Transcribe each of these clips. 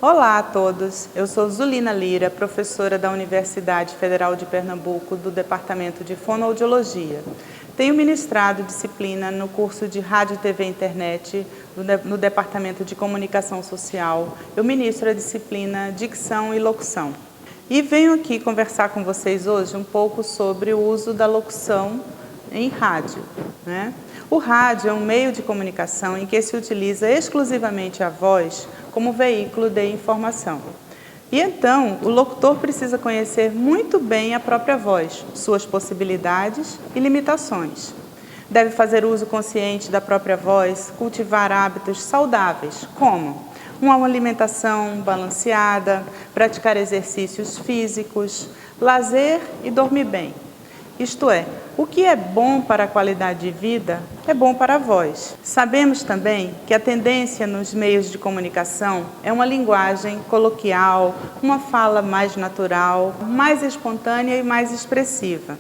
Olá a todos, eu sou Zulina Lira, professora da Universidade Federal de Pernambuco do Departamento de Fonoaudiologia. Tenho ministrado disciplina no curso de Rádio, TV e Internet no Departamento de Comunicação Social. Eu ministro a disciplina Dicção e Locução. E venho aqui conversar com vocês hoje um pouco sobre o uso da locução em rádio, né? O rádio é um meio de comunicação em que se utiliza exclusivamente a voz como veículo de informação. E então, o locutor precisa conhecer muito bem a própria voz, suas possibilidades e limitações. Deve fazer uso consciente da própria voz, cultivar hábitos saudáveis, como uma alimentação balanceada, praticar exercícios físicos, lazer e dormir bem. Isto é, o que é bom para a qualidade de vida é bom para a voz. Sabemos também que a tendência nos meios de comunicação é uma linguagem coloquial, uma fala mais natural, mais espontânea e mais expressiva.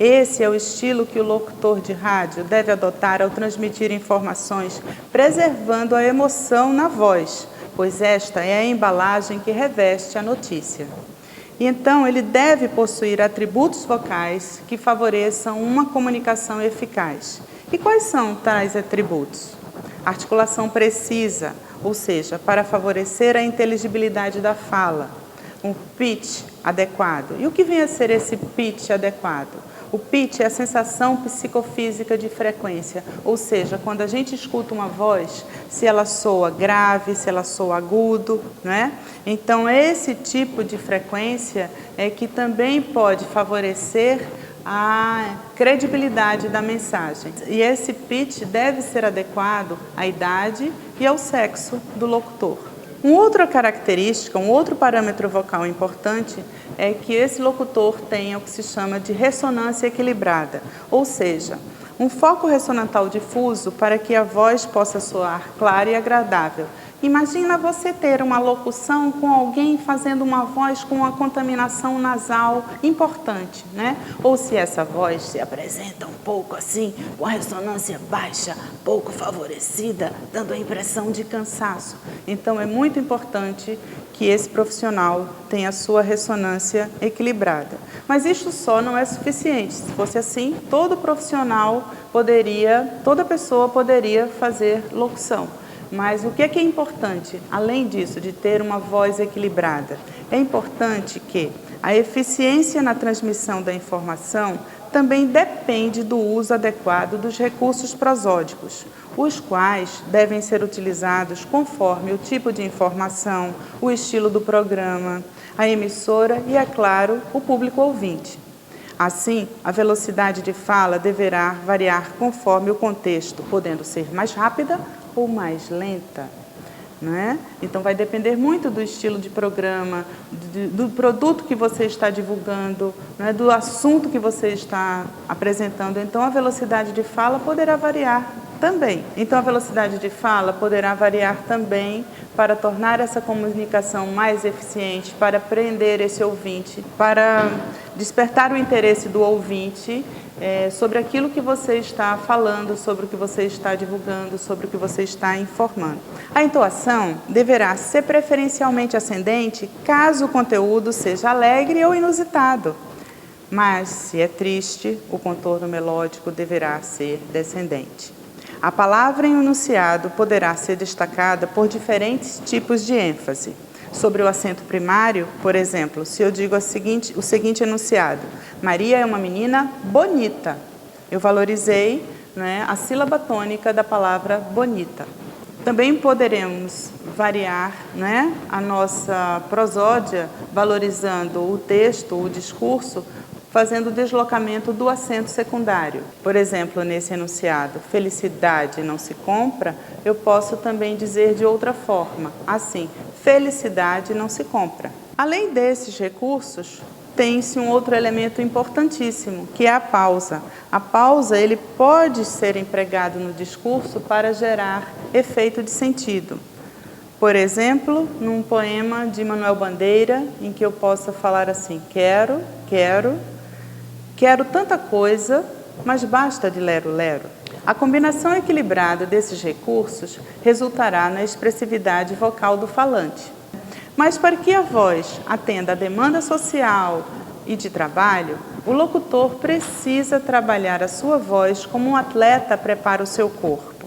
Esse é o estilo que o locutor de rádio deve adotar ao transmitir informações, preservando a emoção na voz, pois esta é a embalagem que reveste a notícia. E então ele deve possuir atributos vocais que favoreçam uma comunicação eficaz. E quais são tais atributos? Articulação precisa, ou seja, para favorecer a inteligibilidade da fala. Um pitch adequado. E o que vem a ser esse pitch adequado? O pitch é a sensação psicofísica de frequência, ou seja, quando a gente escuta uma voz, se ela soa grave, se ela soa agudo, não é? Então, esse tipo de frequência é que também pode favorecer a credibilidade da mensagem. E esse pitch deve ser adequado à idade e ao sexo do locutor. Uma outra característica, um outro parâmetro vocal importante é que esse locutor tenha o que se chama de ressonância equilibrada, ou seja, um foco ressonantal difuso para que a voz possa soar clara e agradável. Imagina você ter uma locução com alguém fazendo uma voz com uma contaminação nasal importante, né? Ou se essa voz se apresenta um pouco assim, com a ressonância baixa, pouco favorecida, dando a impressão de cansaço. Então é muito importante que esse profissional tenha a sua ressonância equilibrada. Mas isso só não é suficiente. Se fosse assim, todo pessoa poderia fazer locução. Mas o que é importante, além disso, de ter uma voz equilibrada? É importante que a eficiência na transmissão da informação também depende do uso adequado dos recursos prosódicos, os quais devem ser utilizados conforme o tipo de informação, o estilo do programa, a emissora e, é claro, o público ouvinte. Assim, a velocidade de fala deverá variar conforme o contexto, podendo ser mais rápida ou mais lenta, não é? Então vai depender muito do estilo de programa, do produto que você está divulgando, não é? Do assunto que você está apresentando. Então a velocidade de fala poderá variar também. Então a velocidade de fala poderá variar também para tornar essa comunicação mais eficiente, para prender esse ouvinte, para despertar o interesse do ouvinte sobre aquilo que você está falando, sobre o que você está divulgando, sobre o que você está informando. A entoação deverá ser preferencialmente ascendente caso o conteúdo seja alegre ou inusitado. Mas, se é triste, o contorno melódico deverá ser descendente. A palavra em um enunciado poderá ser destacada por diferentes tipos de ênfase. Sobre o acento primário, por exemplo, se eu digo o seguinte enunciado: Maria é uma menina bonita. Eu valorizei, né, a sílaba tônica da palavra bonita. Também poderemos variar, né, a nossa prosódia, valorizando o texto, o discurso, fazendo o deslocamento do acento secundário. Por exemplo, nesse enunciado, felicidade não se compra, eu posso também dizer de outra forma, assim, felicidade não se compra. Além desses recursos, tem-se um outro elemento importantíssimo, que é a pausa. A pausa, ele pode ser empregado no discurso para gerar efeito de sentido. Por exemplo, num poema de Manuel Bandeira, em que eu possa falar assim: quero tanta coisa, mas basta de lero-lero. A combinação equilibrada desses recursos resultará na expressividade vocal do falante. Mas para que a voz atenda à demanda social e de trabalho, o locutor precisa trabalhar a sua voz como um atleta prepara o seu corpo.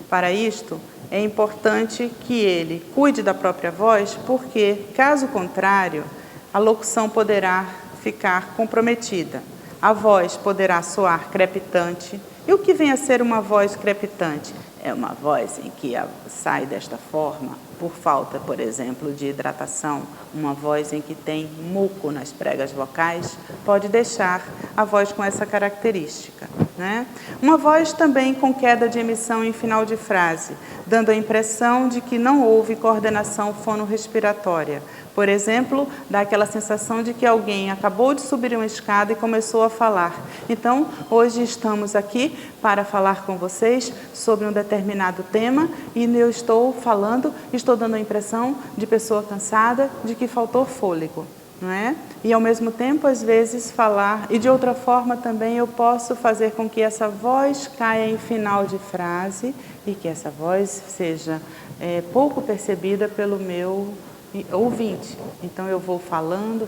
Para isto, é importante que ele cuide da própria voz, porque, caso contrário, a locução poderá ficar comprometida. A voz poderá soar crepitante. E o que vem a ser uma voz crepitante? É uma voz em que sai desta forma, por falta, por exemplo, de hidratação. Uma voz em que tem muco nas pregas vocais pode deixar a voz com essa característica, né? Uma voz também com queda de emissão em final de frase, dando a impressão de que não houve coordenação fonorrespiratória. Por exemplo, dá aquela sensação de que alguém acabou de subir uma escada e começou a falar. Então, hoje estamos aqui para falar com vocês sobre um determinado tema e eu estou falando, estou dando a impressão de pessoa cansada, de que faltou fôlego, não é? E ao mesmo tempo, às vezes, falar, e de outra forma também eu posso fazer com que essa voz caia em final de frase e que essa voz seja pouco percebida pelo meu ouvinte. Então eu vou falando,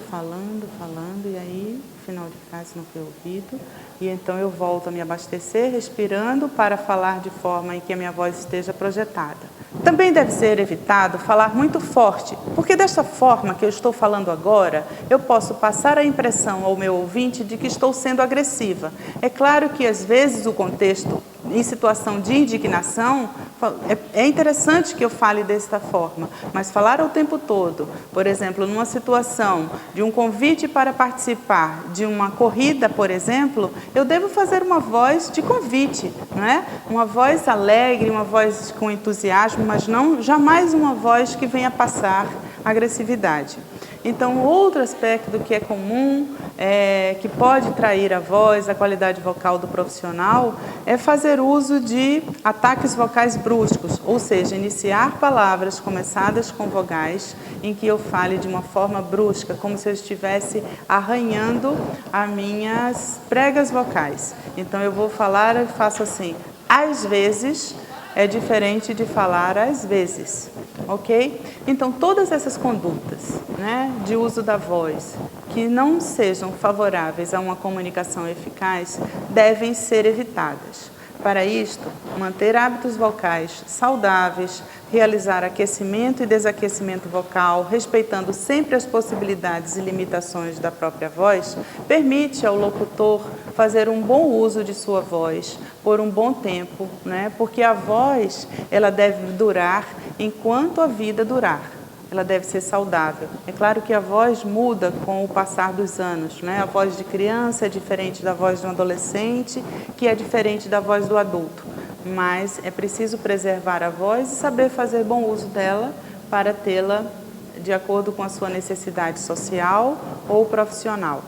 e aí, final de frase não foi ouvido, e então eu volto a me abastecer, respirando, para falar de forma em que a minha voz esteja projetada. Também deve ser evitado falar muito forte, porque desta forma que eu estou falando agora, eu posso passar a impressão ao meu ouvinte de que estou sendo agressiva. É claro que às vezes o contexto, em situação de indignação, é interessante que eu fale desta forma, mas falar o tempo todo, por exemplo, numa situação de um convite para participar de uma corrida, por exemplo, eu devo fazer uma voz de convite, não é? Uma voz alegre, uma voz com entusiasmo, mas não jamais uma voz que venha passar agressividade. Então, outro aspecto que é comum, que pode trair a voz, a qualidade vocal do profissional, é fazer uso de ataques vocais bruscos, ou seja, iniciar palavras começadas com vogais em que eu fale de uma forma brusca, como se eu estivesse arranhando as minhas pregas vocais. Então, eu vou falar e faço assim, às vezes, é diferente de falar às vezes, ok? Então, todas essas condutas, né, de uso da voz que não sejam favoráveis a uma comunicação eficaz devem ser evitadas. Para isto, manter hábitos vocais saudáveis, realizar aquecimento e desaquecimento vocal, respeitando sempre as possibilidades e limitações da própria voz, permite ao locutor fazer um bom uso de sua voz por um bom tempo, né? Porque a voz, ela deve durar enquanto a vida durar. Ela deve ser saudável. É claro que a voz muda com o passar dos anos, né? A voz de criança é diferente da voz de um adolescente, que é diferente da voz do adulto. Mas é preciso preservar a voz e saber fazer bom uso dela para tê-la de acordo com a sua necessidade social ou profissional.